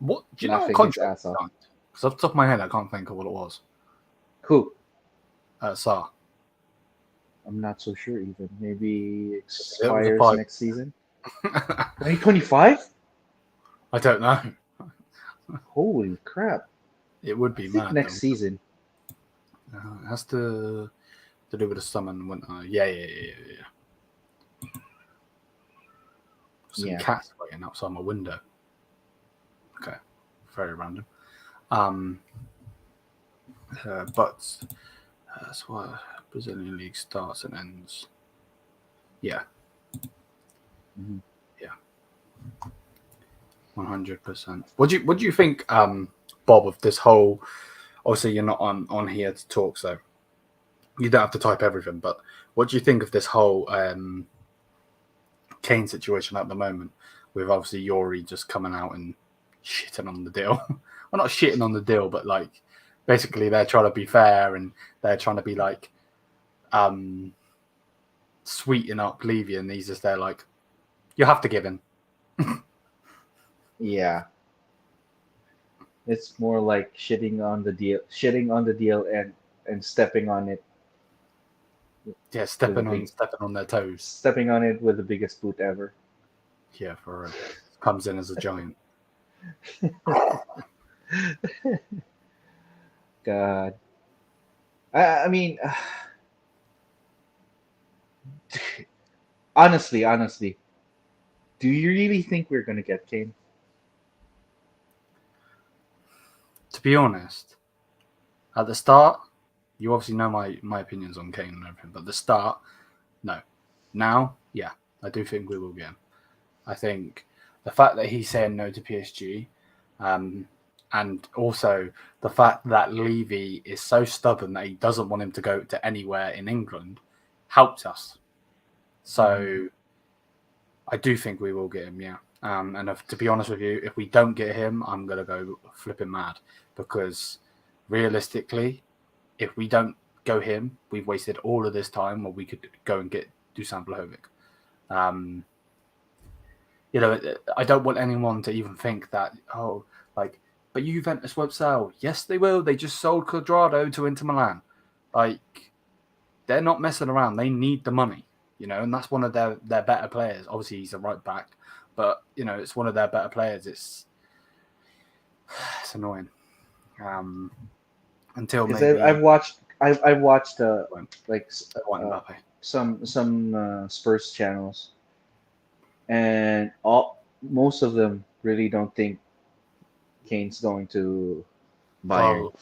What do you know? What laughing his contract? ass off. Because off the top of my head, I can't think of what it was. Who? Sar. I'm not so sure even. Maybe It was expires 5. next season. 2025? I don't know. Holy crap. It would be I think mad. next though. season. It has to do with the summer and winter. Yeah. Some Yeah. cats waiting outside my window. Okay, very random. But that's why Brazilian league starts and ends. Yeah. Mhm. Yeah. 100%. What do you think, Bob, of this whole? Obviously, you're not on here to talk, so you don't have to type everything. But what do you think of this whole Kane situation at the moment? With obviously Yuri just coming out and shitting on the deal. Well, not shitting on the deal, but like basically they're trying to be fair and they're trying to be like sweeten up Levy, and he's just there like, you have to give in. Yeah. It's more like shitting on the deal and stepping on it. Yeah, stepping on their toes. Stepping on it with the biggest boot ever. Yeah, for real. Comes in as a giant. God. I mean, honestly, do you really think we're gonna get Kane? To be honest, at the start, you obviously know my opinions on Kane and everything, but at the start, no. Now, yeah, I do think we will get him. I think the fact that he's saying no to PSG, and also the fact that Levy is so stubborn that he doesn't want him to go to anywhere in England, helps us. So I do think we will get him, yeah. And to be honest with you, if we don't get him, I'm going to go flipping mad, because realistically, if we don't go him, we've wasted all of this time where we could go and get Dusan Vlahovic. I don't want anyone to even think that, but Juventus won't sell. Yes, they will. They just sold Cuadrado to Inter Milan. Like, they're not messing around. They need the money, and that's one of their better players. Obviously, he's a right back, but, it's one of their better players. It's annoying. Until maybe I've watched some Spurs channels, and most of them really don't think Kane's going to Bayern.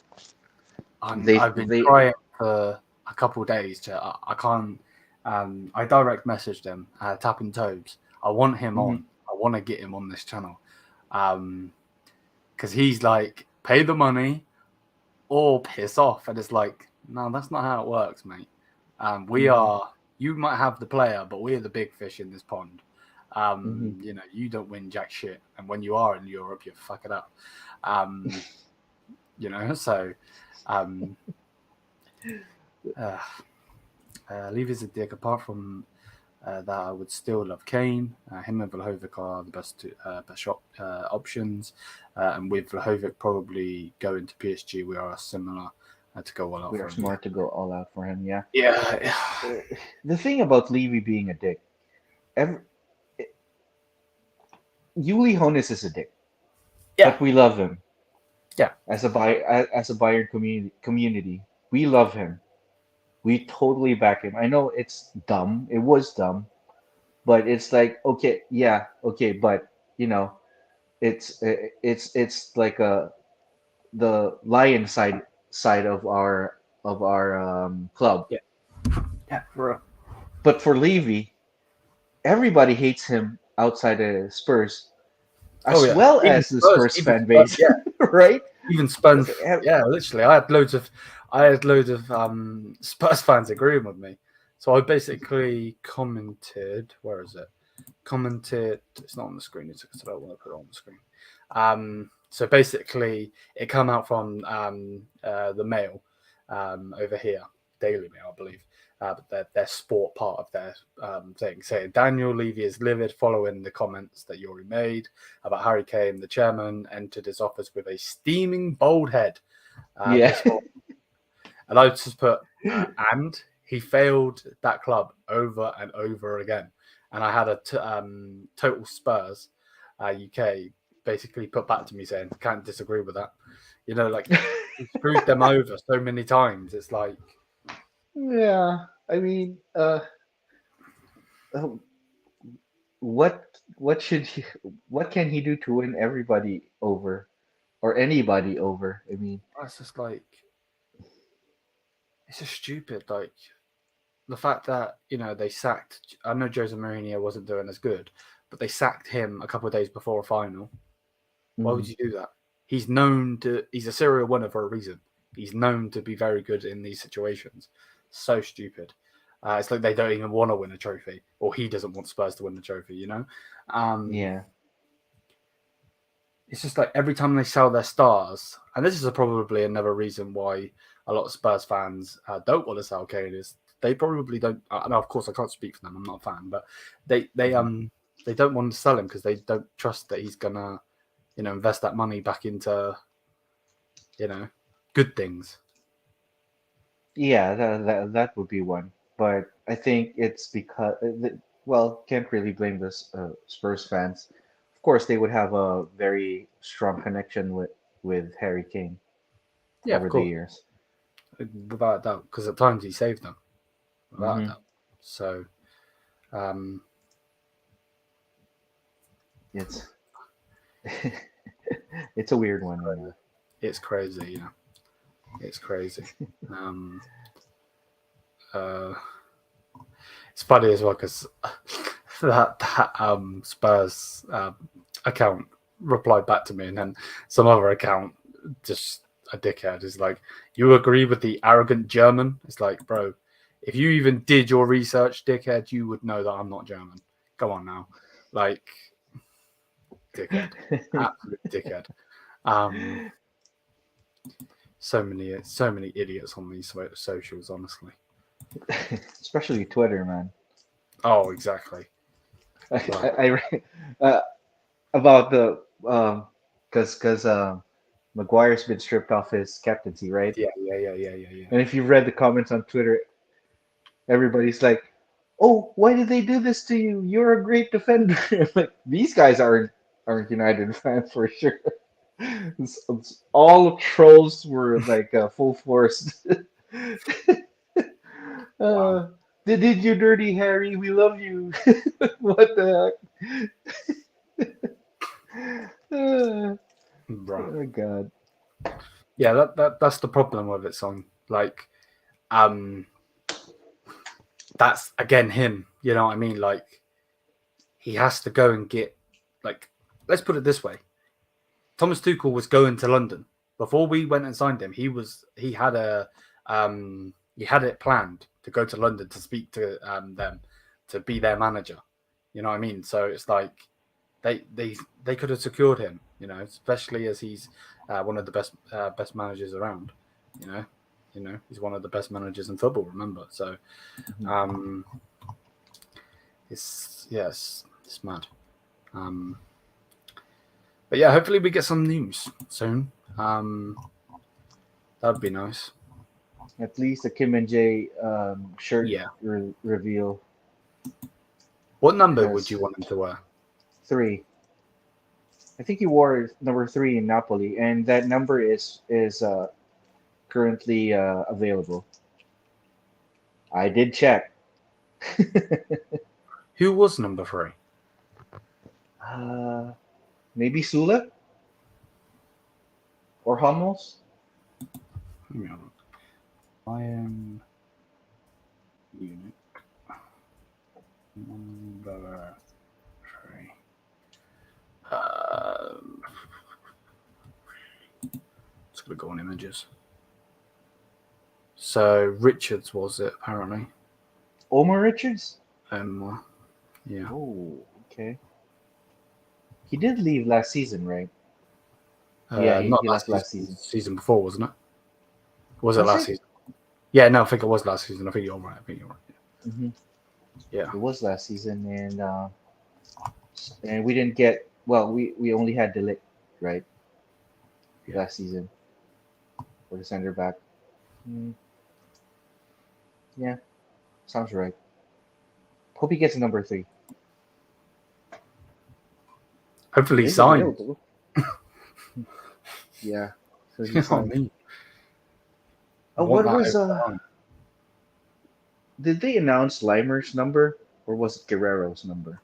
I've been trying for a couple of days. I can't. I direct messaged him, tapping toes. I want him on. I want to get him on this channel, because he's like, pay the money or piss off, and it's like, no, that's not how it works, mate. You might have the player, but we're the big fish in this pond. You don't win jack shit, and when you are in Europe, you fuck it up. So Levy's a dick. Apart from that, I would still love Kane. Him and Vlahovic are the best options, and with Vlahovic probably going to PSG, we are similar to go all out. We are smart to go all out for him. Yeah. Yeah. The thing about Levy being a dick, Uli Hoeneß is a dick. Yeah. But we love him. Yeah. As a Bayern community, we love him. We totally back him. I know it's dumb. It was dumb, but it's like, okay, but it's like the lion side of our club. Yeah, bro. But for Levy, everybody hates him outside of Spurs, as well even as the Spurs fan base. Spurs, Right? Even Spurs. Yeah, literally, I had loads of Spurs fans agreeing with me. So I basically commented. Where is it? Commented. It's not on the screen. It's because I don't want to put it on the screen. So basically, it came out from the Mail over here, Daily Mail, I believe. But their sport part of their thing, saying Daniel Levy is livid following the comments that you already made about Harry Kane. The chairman entered his office with a steaming bald head. Yeah. And I just put, and he failed that club over and over again. And I had a Total Spurs UK basically put back to me saying, can't disagree with that. You know, like he screwed them over so many times. It's like, Yeah. I mean, uh, what should he, what can he do to win everybody over or anybody over? I mean, that's just like, it's just stupid. Like the fact that, you know, they sacked, I know Jose Mourinho wasn't doing as good, but they sacked him a couple of days before a final. Why would mm, you do that? He's a serial winner for a reason. He's known to be very good in these situations. So stupid. It's like they don't even want to win a trophy, or he doesn't want Spurs to win the trophy, you know? yeah. It's just like every time they sell their stars, and this is probably another reason why a lot of Spurs fans don't want to sell Kane, is they probably don't. No, of course, I can't speak for them. I'm not a fan, but they don't want to sell him because they don't trust that he's gonna, you know, invest that money back into, you know, good things. Yeah, that would be one. But I think it's because, well, can't really blame this Spurs fans. Of course, they would have a very strong connection with Harry Kane Yeah, of over the course, years. without a doubt, because at times he saved them, without a Hmm. doubt. So, um, It's it's a weird one. Yeah. it's crazy, you know, it's crazy. Um, uh, it's funny as well because that Spurs account replied back to me, and then some other account, just a dickhead, is like, "You agree with the arrogant German?" It's like, bro, if you even did your research, dickhead, you would know that I'm not German. Come on now, like, dickhead, absolute dickhead. Um, so many idiots on these socials, honestly. Especially Twitter, man. Oh, exactly. Like, I read about the because Maguire's been stripped off his captaincy, right? yeah. And if you read the comments on Twitter, everybody's like, "Oh, why did they do this to you? You're a great defender." Like these guys aren't United fans for sure. All trolls were like full force. wow, uh, they did you dirty, Harry. We love you. What the heck? bro. Oh God. Yeah, that's the problem with it, song. Like, um, that's again him. You know what I mean? Like, he has to go and get, like, let's put it this way: Thomas Tuchel was going to London before we went and signed him. He had it planned to go to London to speak to them, to be their manager. You know what I mean? So it's like they could have secured him. You know, especially as he's one of the best managers around. You know, he's one of the best managers in football. Remember, so Mhm. um, it's mad. Um, but yeah, hopefully we get some news soon. That would be nice. At least the Kim and Jay shirt Yeah. reveal What number would has you want him to wear? 3. I think he wore number 3 in Napoli, and that number is currently available. I did check. Who was number 3? uh, maybe Sula or Hummels. Bayern Munich number 3. Just gonna go on images. So Richards was it apparently? Omar Richards? Yeah. Oh, okay. He did leave last season, right? Yeah, Not he left last season. season before, wasn't it? Was it Was last it? season? Yeah, no, I think it was last season. I think you're right. Mm-hmm. Yeah. It was last season, and we didn't get. Well, we only had the ligt, right? Yeah. Last season for the center back. Yeah, sounds right. Hope he gets number 3. Hopefully he Is signed. available. Yeah. So You he know what I signed. mean? What that was over the line. Did they announce Limer's number or was it Guerrero's number?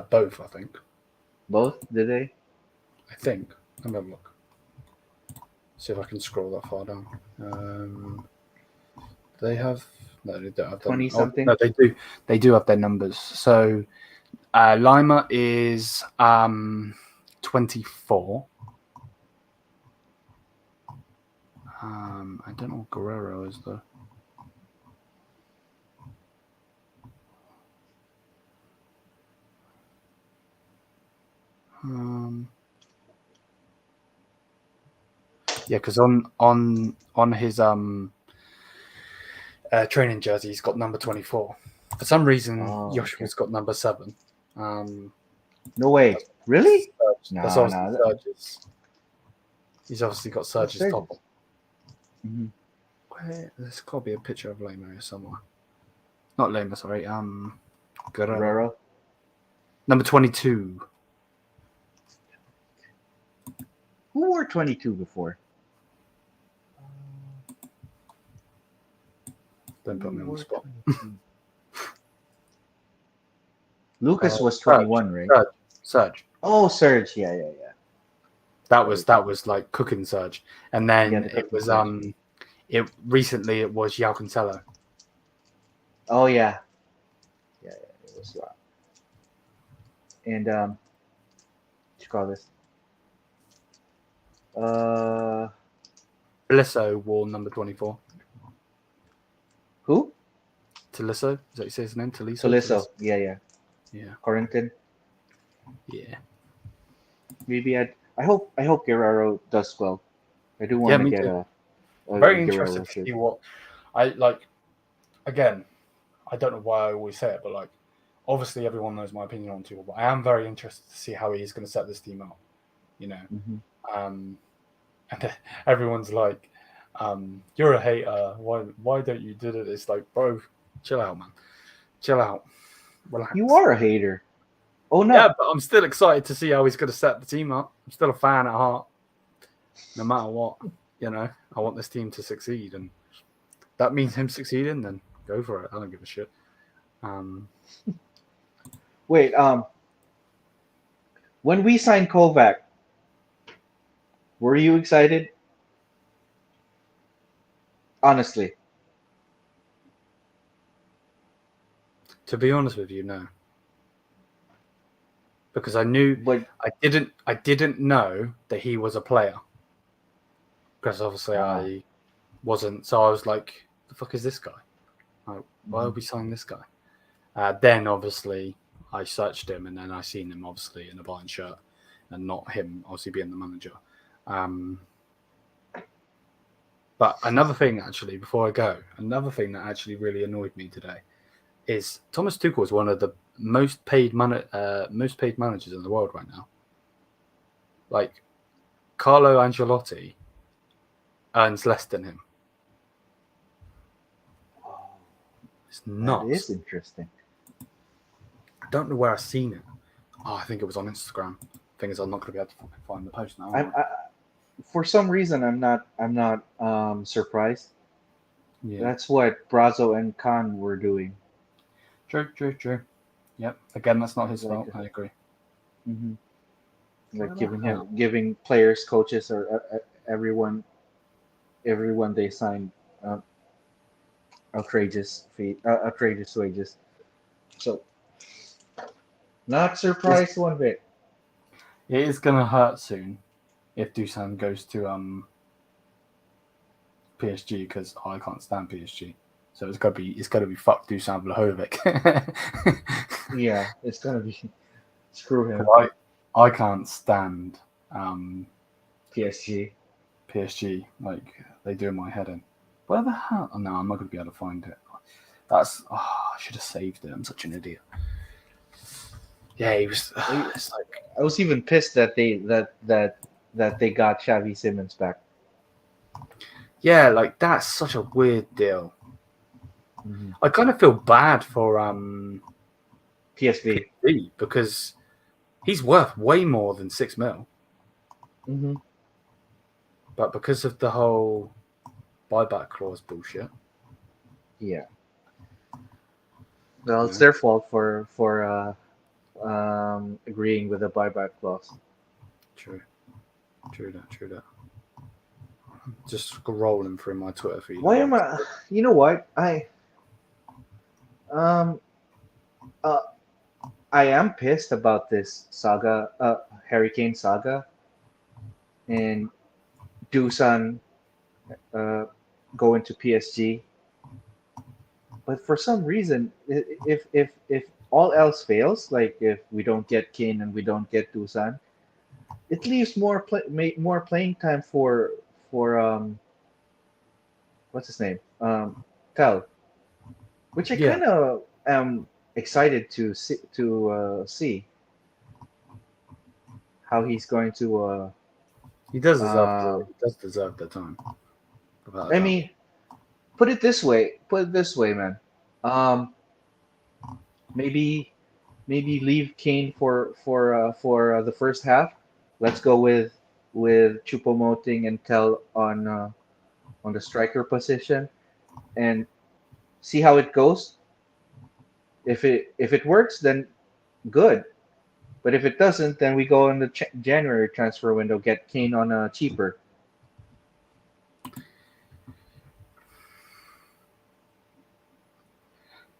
Both, I think. Both? Did they? I think. Let me have a look. See if I can scroll that far down. They have no, they don't have 20 them. something? No, they do. They do have their numbers. So Lima is 24. I don't know what Guerrero is though. Yeah, because on his training jersey, he's got number 24. For some reason, Joshua's got number 7. No way. Really? That's obviously Serge's. He's obviously got Serge's top. Mm-hmm. There's got to be a picture of Lema here somewhere. Not Lema, sorry. Guerrero. Number 22. Who wore 22 before? Don't put me on the spot. Lucas was 21, right? Serge. Oh, Serge. Yeah. That was like cooking Serge, and then it was Serge. It recently it was João Cancelo. Oh yeah, it was João. And what you call this? Tolisso wore number 24. Who? Tolisso? Is that what you say his name? Tolisso. Yeah. Corrington. Yeah. Maybe I hope Guerrero does well. I do want to get a very Guerrero interested to shirt. see what I like. Again, I don't know why I always say it, but like, obviously everyone knows my opinion on Tuchel, but I am very interested to see how he's going to set this team up. You know, and everyone's like, "You're a hater. Why don't you do it?" It's like, bro, chill out, man. Chill out. Relax. You are a hater. Oh no. Yeah, but I'm still excited to see how he's going to set the team up. I'm still a fan at heart. No matter what, you know, I want this team to succeed, and that means him succeeding. Then go for it. I don't give a shit. Wait. When we signed Kovac, were you excited? Honestly. To be honest with you, no. Because I knew, But I didn't know that he was a player. Because obviously I wasn't. So I was like, "The fuck is this guy? Like, why are we signing this guy?" Then obviously I searched him, and then I seen him obviously in a Bayern shirt, and not him obviously being the manager. But another thing, actually, before I go, another thing that actually really annoyed me today is Thomas Tuchel is one of the most paid managers in the world right now. Like, Carlo Ancelotti earns less than him. It's nuts. That is interesting. I don't know where I've seen it. Oh, I think it was on Instagram. Thing is, I'm not going to be able to find the post now. For some reason, I'm not surprised. Yeah. That's what Brazo and Khan were doing. True. Yep. Again, that's not his fault. I agree. Mm-hmm. Like giving players, coaches, or everyone they signed outrageous wages. So, not surprised one bit. It is gonna hurt soon if Dusan goes to PSG because I can't stand PSG. So it's got to be fuck Dusan Vlahovic. Yeah, it's gonna be screw him. I can't stand PSG. PSG. Like they do my head in. Where the hell? Oh, no, I'm not going to be able to find it. That's I should have saved it. I'm such an idiot. Yeah, he was. It's like, I was even pissed that they got Xavi Simons back. yeah, like that's such a weird deal. Mm-hmm. I kind of feel bad for PSV because he's worth way more than 6 mil. Mm-hmm. But because of the whole buyback clause bullshit. Yeah. Well, it's their fault for agreeing with the buyback clause. True that. Just scrolling through my Twitter feed. Why am I? You know what? I am pissed about this saga, Harry Kane saga, and Dusan going to PSG. But for some reason, if all else fails, like if we don't get Kane and we don't get Dusan, it leaves more playing time for what's his name, Tel, which I kind of am excited to see how he's going to. He does deserve the time. I mean, put it this way, man. Maybe leave Kane for the first half. Let's go with Choupo-Moting and Tel on the striker position, and see how it goes. If it works, then good. But if it doesn't, then we go in the January transfer window, get Kane on a cheaper.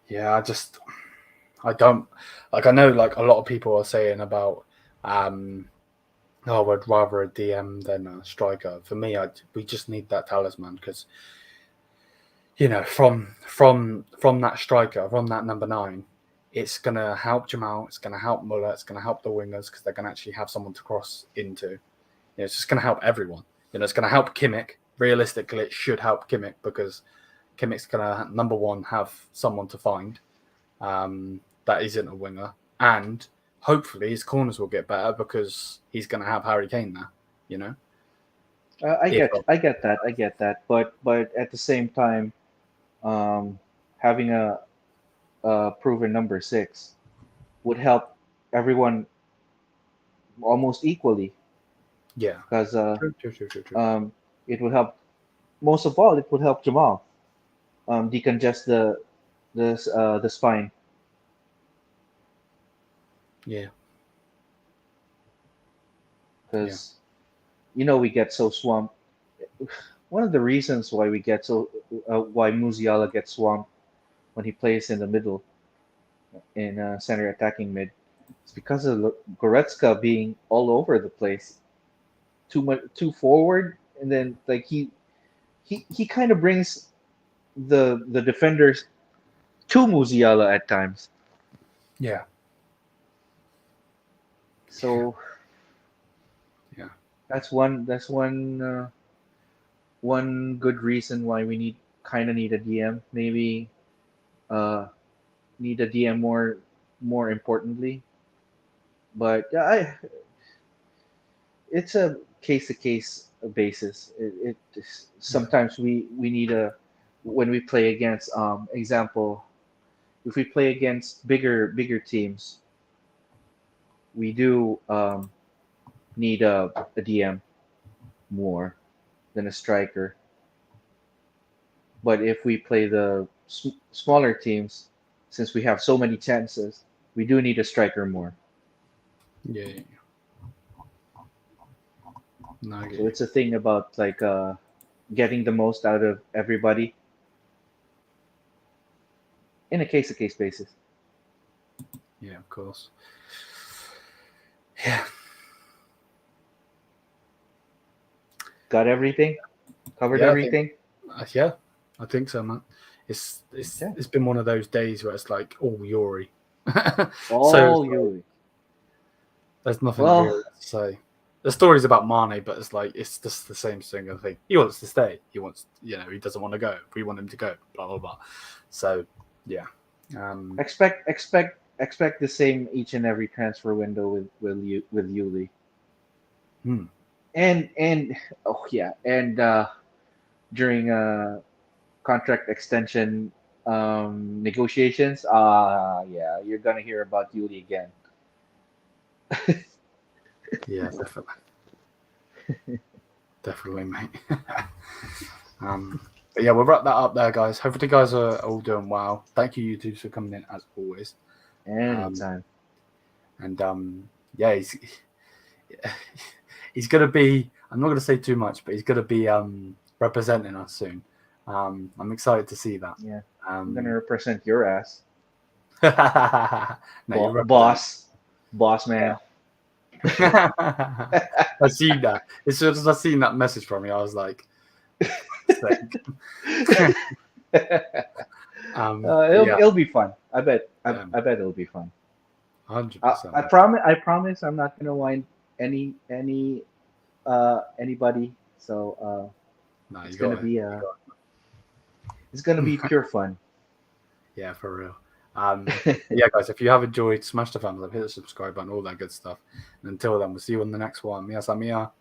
Yeah, I don't like. I know like a lot of people are saying about, oh, I'd rather a DM than a striker. For me, we just need that talisman because, from that striker, from that number 9, it's gonna help Jamal. It's gonna help Muller. It's gonna help the wingers because they're gonna actually have someone to cross into. It's just gonna help everyone. It's gonna help Kimmich. Realistically, it should help Kimmich because Kimmich's gonna number 1 have someone to find. That isn't a winger, and hopefully his corners will get better because he's going to have Harry Kane there. I get that, but at the same time, having a proven number 6 would help everyone almost equally. Yeah, because true. It would help. Most of all, it would help Jamal decongest the spine. Yeah. Because we get so swamped. One of the reasons why why Musiala gets swamped when he plays in the middle, in center attacking mid, is because of Goretzka being all over the place, too forward, and then like he kind of brings the defenders to Musiala at times. Yeah. So that's one one good reason why we need a DM. Maybe need a DM more importantly. But it's a case to case basis. It sometimes we need when we play against example, if we play against bigger teams, we do need a DM more than a striker. But if we play the smaller teams, since we have so many chances, we do need a striker more. Yeah. No, So it's a thing about like getting the most out of everybody in a case to case basis. Yeah, of course. Yeah. Got everything? Covered everything? I think so, man. it's been one of those days where it's like all Yuri. Oh, Yuri. There's nothing real to say. The story's about Mané, but it's just the same single thing. He wants to stay. He wants, he doesn't want to go. We want him to go. Blah blah blah. So yeah. Expect the same each and every transfer window with Uli. And during contract extension negotiations, you're gonna hear about Uli again. Yeah, definitely, mate. But yeah, we'll wrap that up there, guys. Hopefully, you guys are all doing well. Thank you, YouTube, for coming in as always. Anytime. Yeah, he's gonna be. I'm not gonna say too much, but he's gonna be representing us soon. I'm excited to see that. Yeah, I'm gonna represent your ass. No, boss man. I seen that. As soon as I seen that message from you, I was like, it'll be fun. I bet it'll be fun. 100%. I promise I'm not gonna wind anybody. So it's gonna be pure fun. Yeah, for real. Yeah, guys, if you have enjoyed, smash the thumbs up, hit the subscribe button, all that good stuff. And until then, we'll see you on the next one. Mia Samia.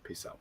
Peace out.